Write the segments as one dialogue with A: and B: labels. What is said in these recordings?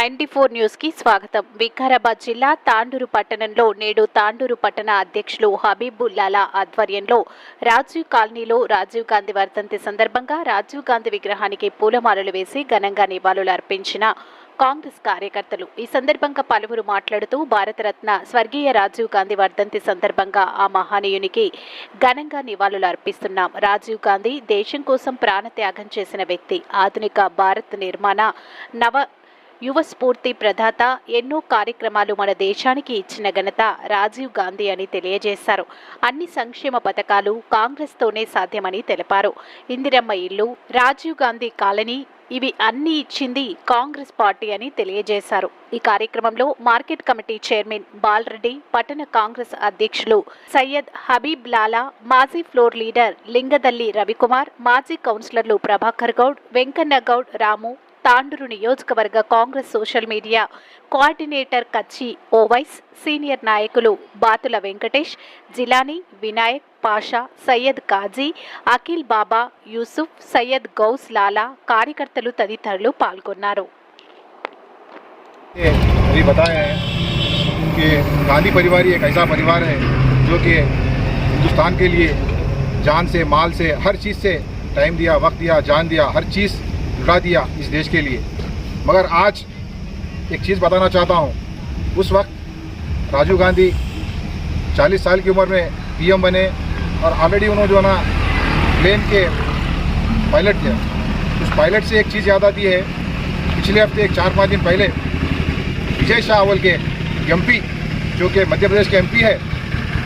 A: 94 news కి స్వాగతం. వికారాబాద్ జిల్లా తాండూరు పట్టణంలో నేడు తాండూరు పట్టణ అధ్యక్షులు హబీబుల్లాల ఆధ్వర్యంలో రాజీవ్ కాలనీలో రాజీవ్ గాంధీ వర్ధంతి సందర్భంగా రాజీవ్ గాంధీ విగ్రహానికి పూలమాలలు వేసి ఘనంగా నివాళులు అర్పించిన కాంగ్రెస్ కార్యకర్తలు. ఈ సందర్భంగా పలువురు మాట్లాడుతూ భారతరత్న స్వర్గీయ రాజీవ్ గాంధీ వర్ధంతి సందర్భంగా ఆ మహనీయునికి ఘనంగా నివాళులు అర్పిస్తున్నాం. రాజీవ్ గాంధీ దేశం కోసం ప్రాణత్యాగం చేసిన వ్యక్తి. ఆధునిక భారత్ నిర్మాణ యువ స్ఫూర్తి ప్రదాత. ఎన్నో కార్యక్రమాలు మన దేశానికి ఇచ్చిన ఘనత రాజీవ్ గాంధీ అని తెలియజేశారు. అన్ని సంక్షేమ పథకాలు కాంగ్రెస్తోనే సాధ్యమని తెలిపారు. ఇందిరమ్మ ఇల్లు, రాజీవ్ గాంధీ కాలనీ ఇవి అన్ని ఇచ్చింది కాంగ్రెస్ పార్టీ అని తెలియజేశారు. ఈ కార్యక్రమంలో మార్కెట్ కమిటీ చైర్మన్ బాలరెడ్డి, పట్టణ కాంగ్రెస్ అధ్యక్షులు సయ్యద్ హబీబ్ లాలా, మాజీ ఫ్లోర్ లీడర్ లింగదల్లి రవికుమార్, మాజీ కౌన్సిలర్లు ప్రభాకర్ గౌడ్, వెంకన్న గౌడ్, రాము, తాండూరు నియోజకవర్గ కాంగ్రెస్ సోషల్ మీడియా కోఆర్డినేటర్ కచ్చి ఓవైస్, సీనియర్ నాయకులు బాతుల వెంకటేష్, జిలానీ, వినాయక్, పాషా, సయ్యద్ కాజీ, అఖిల్ బాబా, యూసుఫ్, సయ్యద్ గౌస్ లాలా, కార్యకర్తలు తదితరులు పాల్గొన్నారు.
B: गांधी परिवार एक ऐसा परिवार है जो कि हिंदुस्तान के लिए जान से, माल से, हर चीज़ से टाइम दिया, वक्त दिया, जान दिया, हर चीज़ लुटा दिया इस देश के लिए. मगर आज एक चीज़ बताना चाहता हूँ. उस वक्त राजीव गांधी 40 साल की उम्र में पीएम बने और ऑलरेडी उन्होंने जो है ना प्लेन के पायलट थे. उस पायलट से एक चीज़ याद आती है. पिछले हफ्ते 4-5 दिन पहले विजय शाह अव्वल के एमपी, जो कि मध्य प्रदेश के एमपी है,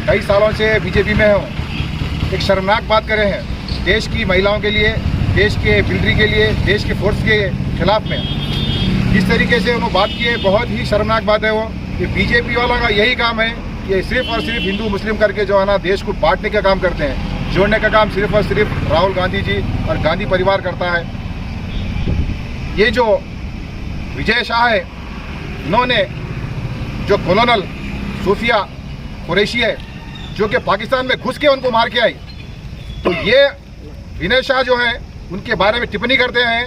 B: कई सालों से बीजेपी में हो, एक शर्मनाक बात करे हैं देश की महिलाओं के लिए, देश के मिलिट्री के लिए, देश के फोर्स के खिलाफ में. जिस तरीके से उन्होंने बात की है, बहुत ही शर्मनाक बात है. वो ये बीजेपी वाला का यही काम है. ये सिर्फ और सिर्फ हिंदू मुस्लिम करके जो है ना देश को बांटने का काम करते हैं. जोड़ने का काम सिर्फ और सिर्फ राहुल गांधी जी और गांधी परिवार करता है. ये जो विजय शाह है, इन्होंने जो कॉलोनल सूफिया कुरैशी है, जो कि पाकिस्तान में घुस के उनको मार के आई, तो ये विनय शाह जो है उनके बारे में टिप्पणी करते हैं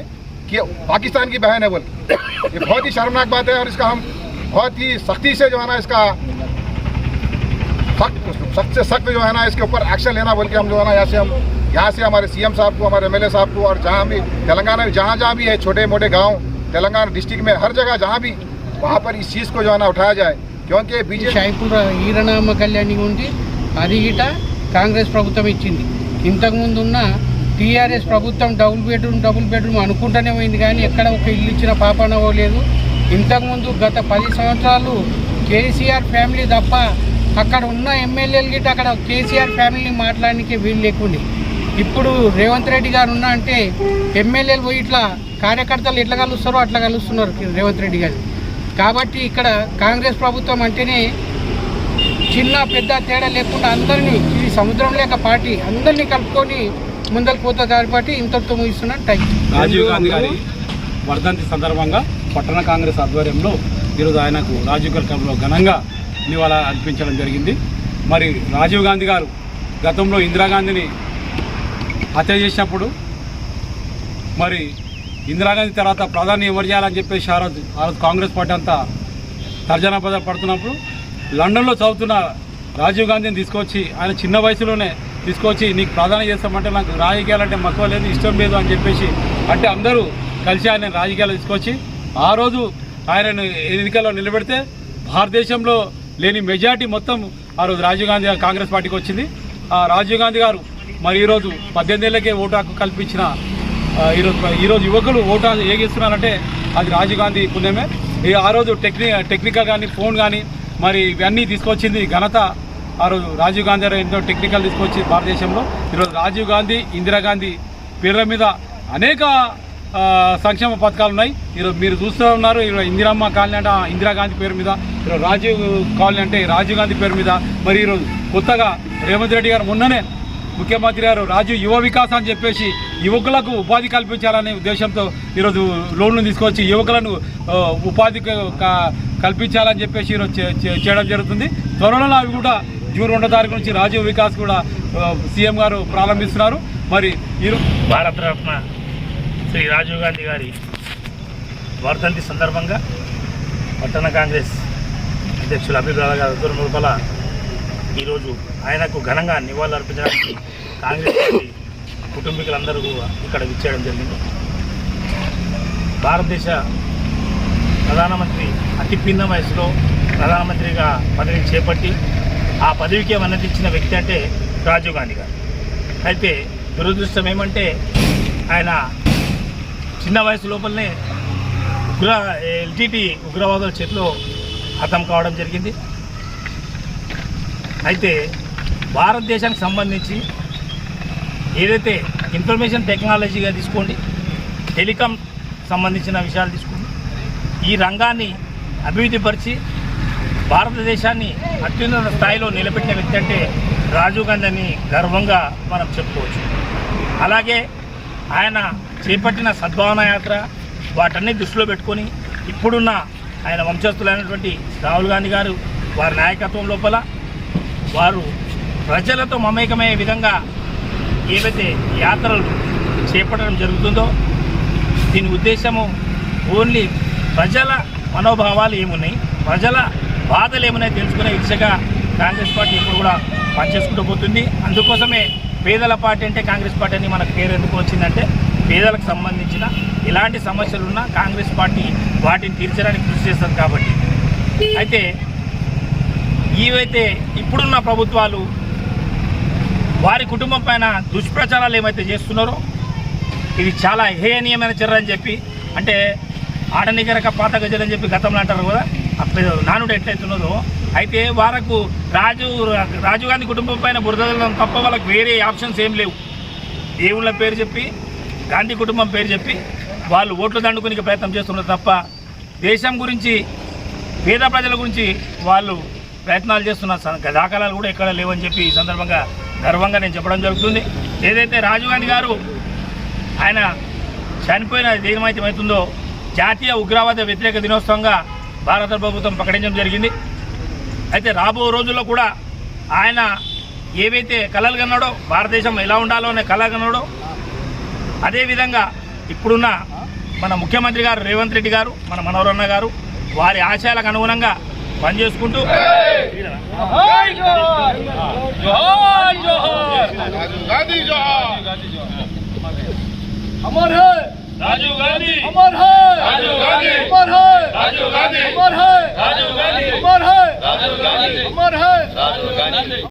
B: कि पाकिस्तान की बहन है बोल. ये बहुत ही शर्मनाक बात है और इसका हम बहुत ही सख्ती से जो है ना इसका सख्त से सख्त जो है ना इसके ऊपर एक्शन लेना बोल के हम जो है ना यहाँ से हमारे सीएम साहब को, हमारे एमएलए साहब को, और जहाँ भी तेलंगाना में जहाँ भी है छोटे मोटे गाँव तेलंगाना डिस्ट्रिक्ट में हर जगह जहाँ भी, वहाँ पर इस चीज़ को जो है ना उठाया जाए. क्योंकि बीजेपी
C: షైపుర ఈరనామ కళ్యాణి ఉంది, అది గిట కాంగ్రెస్ ప్రభుత్వం ఇచ్చింది. ఇంతకుముందు ఉన్న టీఆర్ఎస్ ప్రభుత్వం డబుల్ బెడ్రూమ్ అనుకుంటూనే పోయింది, కానీ ఎక్కడ ఒక ఇల్లు ఇచ్చిన పాపన లేదు. ఇంతకుముందు గత 10 సంవత్సరాలు కేసీఆర్ ఫ్యామిలీ తప్ప అక్కడ ఉన్న ఎమ్మెల్యేలు గిట్ట అక్కడ కేసీఆర్ ఫ్యామిలీని మాట్లాడడానికి వీలు లేకుండే. ఇప్పుడు రేవంత్ రెడ్డి గారు ఉన్నా అంటే ఎమ్మెల్యేలు పోయి ఇట్లా కార్యకర్తలు ఎట్లా కలుస్తారో అట్లా కలుస్తున్నారు రేవంత్ రెడ్డి గారు. కాబట్టి ఇక్కడ కాంగ్రెస్ ప్రభుత్వం అంటేనే చిన్న పెద్ద తేడా లేకుండా అందరినీ, ఇది సముద్రం లేక పార్టీ, అందరినీ కలుపుకొని ముందలు పోతా కాబట్టి ఇంతటితో ముగిస్తున్నాను. Thank you.
D: రాజీవ్ గాంధీ గారి వర్ధంతి సందర్భంగా పట్టణ కాంగ్రెస్ ఆధ్వర్యంలో ఈరోజు ఆయనకు రాజీవ్ గారి క్లబ్లో ఘనంగా నివాళులు అర్పించడం జరిగింది. మరి రాజీవ్ గాంధీ గారు గతంలో ఇందిరాగాంధీని హత్య చేసినప్పుడు, మరి ఇందిరాగాంధీ తర్వాత ప్రధాని ఎవరు చేయాలని చెప్పేసి ఆ రోజు కాంగ్రెస్ పార్టీ అంతా తర్జన పడుతున్నప్పుడు లండన్లో చదువుతున్న రాజీవ్ గాంధీని తీసుకొచ్చి, ఆయన చిన్న వయసులోనే తీసుకొచ్చి నీకు ప్రధాని చేస్తామంటే నాకు రాజకీయాలంటే మక్కువ లేదు, ఇష్టం లేదు అని చెప్పేసి అంటే అందరూ కలిసి ఆయన రాజకీయాలు తీసుకొచ్చి ఆ రోజు ఆయనను ఎన్నికల్లో నిలబెడితే భారతదేశంలో లేని మెజార్టీ మొత్తం ఆ రోజు రాజీవ్ గాంధీ కాంగ్రెస్ పార్టీకి వచ్చింది. ఆ రాజీవ్ గాంధీ గారు మరి ఈరోజు 18 ఏళ్ళకే ఓటు హక్కు కల్పించిన ఈరోజు యువకులు ఓటు ఏగిస్తున్నారంటే అది రాజీవ్ గాంధీ పుణ్యమే. ఆ రోజు టెక్నికల్ కానీ ఫోన్ కానీ మరి ఇవన్నీ తీసుకొచ్చింది ఘనత ఆ రోజు రాజీవ్ గాంధీ గారు ఎంతో టెక్నికల్ తీసుకొచ్చి భారతదేశంలో. ఈరోజు రాజీవ్ గాంధీ, ఇందిరాగాంధీ పేర్ల మీద అనేక సంక్షేమ పథకాలు ఉన్నాయి. ఈరోజు మీరు చూస్తూ ఉన్నారు. ఈరోజు ఇందిరమ్మ కాలనీ అంటే ఇందిరాగాంధీ పేరు మీద, ఈరోజు రాజీవ్ కాలనీ అంటే రాజీవ్ గాంధీ పేరు మీద. మరి ఈరోజు కొత్తగా రేవంత్ రెడ్డి గారు మొన్ననే ముఖ్యమంత్రి గారు రాజీవ్ యువ వికాస్ అని చెప్పేసి యువకులకు ఉపాధి కల్పించాలనే ఉద్దేశంతో ఈరోజు లోన్లు తీసుకొచ్చి యువకులను ఉపాధి కల్పించాలని చెప్పేసి ఈరోజు చేయడం జరుగుతుంది. త్వరలో అవి కూడా జూన్ 2వ తారీఖు నుంచి రాజీవ్ వికాస్ కూడా సీఎం గారు ప్రారంభిస్తున్నారు. మరి
E: భారతరత్న శ్రీ రాజీవ్ గాంధీ గారి వర్ధంతి సందర్భంగా పట్టణ కాంగ్రెస్ అధ్యక్షులు అభిప్రాయ గారి ఆధ్వర్యం లోపల ఈరోజు ఆయనకు ఘనంగా నివాళులు అర్పించడానికి కాంగ్రెస్ పార్టీ కుటుంబీకులందరూ ఇక్కడ విచ్చేయడం జరిగింది. భారతదేశ ప్రధానమంత్రి అతి పిన్న వయసులో ప్రధానమంత్రిగా పదవిని చేపట్టి ఆ పదవికి మన్నతిచ్చిన వ్యక్తి అంటే రాజీవ్ గాంధీ గారు. అయితే దురదృష్టం ఏమంటే ఆయన చిన్న వయసు లోపలనే ఎల్టీటీ ఉగ్రవాదుల చేతిలో హతం కావడం జరిగింది. అయితే భారతదేశానికి సంబంధించి ఏదైతే ఇన్ఫర్మేషన్ టెక్నాలజీగా తీసుకోండి, టెలికాం సంబంధించిన విషయాలు తీసుకోండి, ఈ రంగాన్ని అభివృద్ధిపరిచి భారతదేశాన్ని అత్యున్నత స్థాయిలో నిలబెట్టిన వ్యక్తి అంటే రాజీవ్ గాంధీ అని గర్వంగా మనం చెప్పుకోవచ్చు. అలాగే ఆయన చేపట్టిన సద్భావన యాత్ర వాటన్ని దృష్టిలో పెట్టుకొని ఇప్పుడున్న ఆయన వంశస్థులైనటువంటి రాహుల్ గాంధీ గారు వారి నాయకత్వం లోపల వారు ప్రజలతో మమేకమయ్యే విధంగా ఏవైతే యాత్రలు చేపట్టడం జరుగుతుందో దీని ఉద్దేశము ఓన్లీ ప్రజల మనోభావాలు ఏమున్నాయి, ప్రజల బాధలు ఏమున్నాయి తెలుసుకునే దిశగా కాంగ్రెస్ పార్టీ ఇప్పుడు కూడా పనిచేసుకుంటూ పోతుంది. అందుకోసమే పేదల పార్టీ అంటే కాంగ్రెస్ పార్టీ అని మనకు పేరు ఎందుకు వచ్చిందంటే పేదలకు సంబంధించిన ఎలాంటి సమస్యలున్నా కాంగ్రెస్ పార్టీ వాటిని తీర్చడానికి కృషి చేస్తుంది కాబట్టి. అయితే ఏవైతే ఇప్పుడున్న ప్రభుత్వాలు వారి కుటుంబం పైన దుష్ప్రచారాలు ఏమైతే చేస్తున్నారో ఇది చాలా హేయనీయమైన చర్య అని చెప్పి, అంటే ఆడనిగరక పాత గజలని చెప్పి గతంలో అంటారు కదా, నానుడు ఎట్లయితున్నదో అయితే వారకు రాజీవ్ గాంధీ కుటుంబం పైన బురదలం తప్ప వాళ్ళకి వేరే ఆప్షన్స్ ఏం లేవు. దేవుళ్ళ పేరు చెప్పి గాంధీ కుటుంబం పేరు చెప్పి వాళ్ళు ఓట్లు దండుకునే ప్రయత్నం చేస్తున్నారు తప్ప దేశం గురించి పేద ప్రజల గురించి వాళ్ళు ప్రయత్నాలు చేస్తున్న దాఖలాలు కూడా ఎక్కడ లేవని చెప్పి ఈ సందర్భంగా గర్వంగా నేను చెప్పడం జరుగుతుంది. ఏదైతే రాజీవ్ గాంధీ గారు ఆయన చనిపోయిన ఏమైతుందో జాతీయ ఉగ్రవాద వ్యతిరేక దినోత్సవంగా భారత ప్రభుత్వం ప్రకటించడం జరిగింది. అయితే రాబో రోజుల్లో కూడా ఆయన ఏవైతే కలలు కన్నాడో భారతదేశం ఎలా ఉండాలో అనే కళ కన్నాడో అదేవిధంగా ఇప్పుడున్న మన ముఖ్యమంత్రి గారు రేవంత్ రెడ్డి గారు, మన మనోహరన్న గారు వారి ఆశయాలకు అనుగుణంగా పనిచేసుకుంటూ
F: अमर है राजीव गांधी, अमर है राजीव गांधी, अमर है राजीव गांधी, अमर है राजीव गांधी, अमर है राजीव गांधी, अमर है राजीव गांधी।